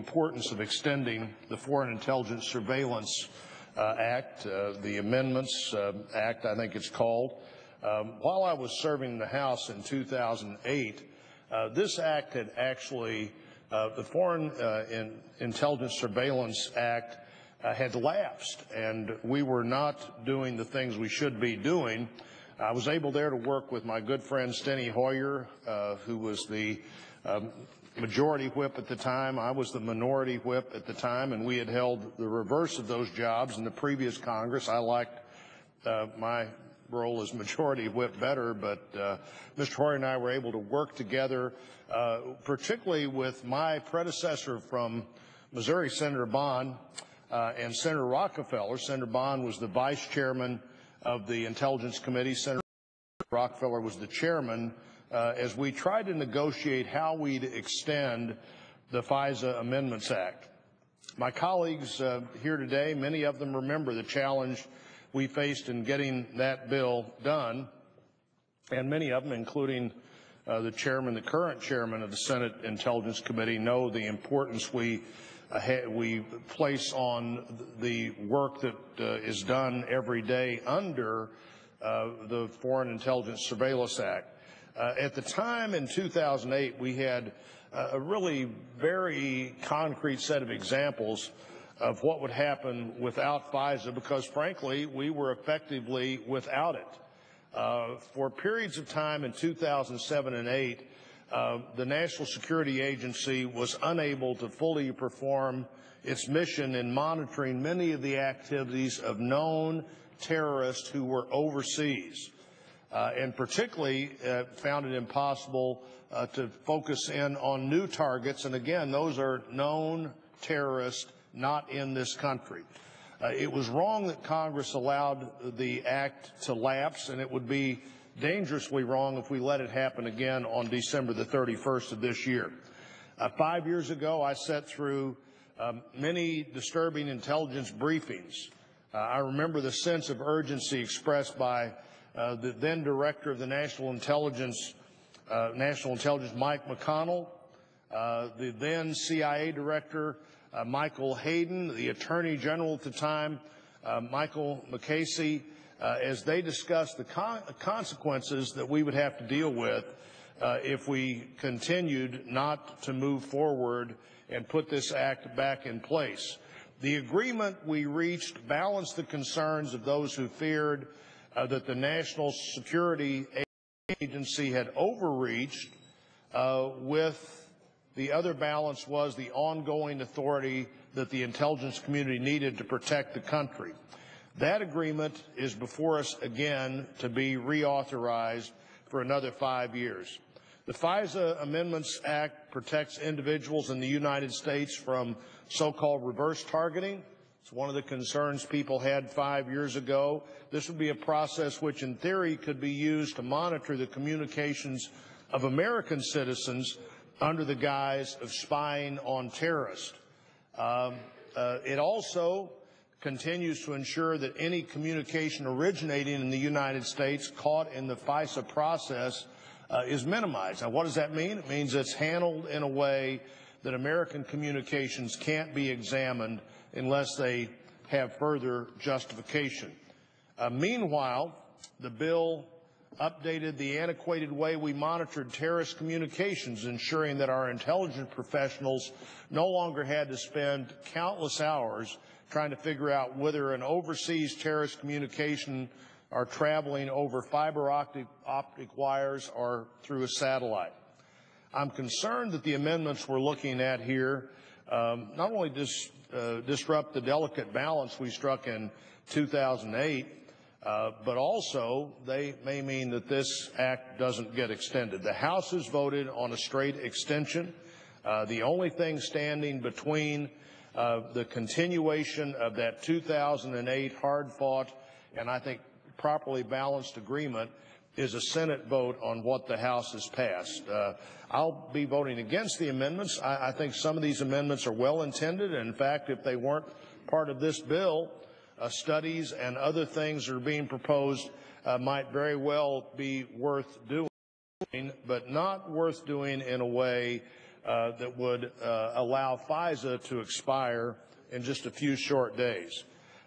importance of extending the Foreign Intelligence Surveillance Act, the Amendments Act, I think it's called. While I was serving in the House in 2008, this act had actually, the Foreign Intelligence Surveillance Act had lapsed, and we were not doing the things we should be doing. I was able there to work with my good friend Steny Hoyer, who was the majority whip at the time. I was the minority whip at the time, and we had held the reverse of those jobs in the previous Congress. I liked my role as majority whip better, but Mr. Hoyer and I were able to work together, particularly with my predecessor from Missouri, Senator Bond, and Senator Rockefeller. Senator Bond was the vice chairman of the Intelligence Committee. Senator Rockefeller was the chairman, as we tried to negotiate how we'd extend the FISA Amendments Act. My colleagues here today, many of them remember the challenge we faced in getting that bill done, and many of them, including the current chairman of the Senate Intelligence Committee, know the importance we place on the work that is done every day under the Foreign Intelligence Surveillance Act. At the time in 2008, we had a really very concrete set of examples of what would happen without FISA, because frankly, we were effectively without it. For periods of time in 2007 and 2008, the National Security Agency was unable to fully perform its mission in monitoring many of the activities of known terrorists who were overseas, and particularly found it impossible to focus in on new targets. And again, those are known terrorists not in this country. It was wrong that Congress allowed the act to lapse, and it would be dangerously wrong if we let it happen again on December the 31st of this year. 5 years ago, I sat through many disturbing intelligence briefings. I remember the sense of urgency expressed by the then director of the National Intelligence, Mike McConnell, the then CIA director, Michael Hayden, the Attorney General at the time, Michael McCasey, as they discussed the consequences that we would have to deal with if we continued not to move forward and put this act back in place. The agreement we reached balanced the concerns of those who feared that the National Security Agency had overreached, with the other balance was the ongoing authority that the intelligence community needed to protect the country. That agreement is before us again to be reauthorized for another 5 years. The FISA Amendments Act protects individuals in the United States from so-called reverse targeting. It's one of the concerns people had 5 years ago. This would be a process which in theory could be used to monitor the communications of American citizens under the guise of spying on terrorists. It also continues to ensure that any communication originating in the United States caught in the FISA process is minimized. Now, what does that mean? It means it's handled in a way that American communications can't be examined unless they have further justification. Meanwhile, the bill updated the antiquated way we monitored terrorist communications, ensuring that our intelligence professionals no longer had to spend countless hours trying to figure out whether an overseas terrorist communication are traveling over fiber optic wires or through a satellite. I'm concerned that the amendments we're looking at here not only disrupt the delicate balance we struck in 2008, but also they may mean that this act doesn't get extended. The House has voted on a straight extension. The only thing standing between the continuation of that 2008 hard-fought and I think properly balanced agreement is a Senate vote on what the House has passed. I'll be voting against the amendments. I think some of these amendments are well-intended. In fact, if they weren't part of this bill, studies and other things that are being proposed might very well be worth doing, but not worth doing in a way that would allow FISA to expire in just a few short days.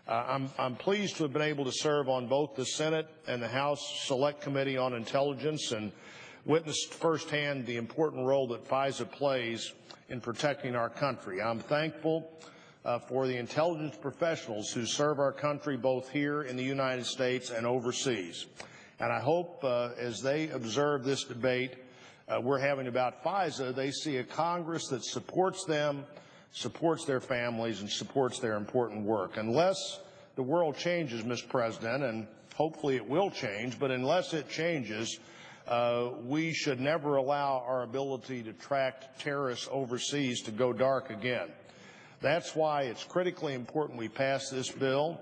I'm pleased to have been able to serve on both the Senate and the House Select Committee on Intelligence and witnessed firsthand the important role that FISA plays in protecting our country. I'm thankful for the intelligence professionals who serve our country both here in the United States and overseas. And I hope as they observe this debate we're having about FISA, they see a Congress that supports them, supports their families, and supports their important work. Unless the world changes, Mr. President, and hopefully it will change, but unless it changes, we should never allow our ability to track terrorists overseas to go dark again. That's why it's critically important we pass this bill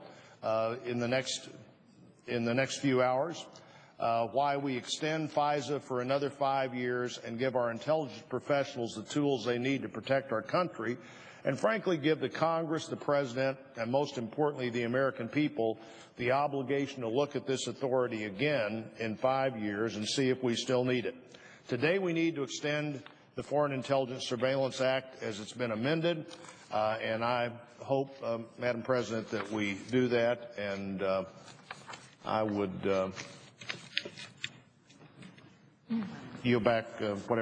in the next few hours. Why we extend FISA for another 5 years and give our intelligence professionals the tools they need to protect our country, and frankly give the Congress, the President, and most importantly the American people the obligation to look at this authority again in 5 years and see if we still need it. Today we need to extend the Foreign Intelligence Surveillance Act as it's been amended, and I hope, Madam President, that we do that, and I would yield back whatever.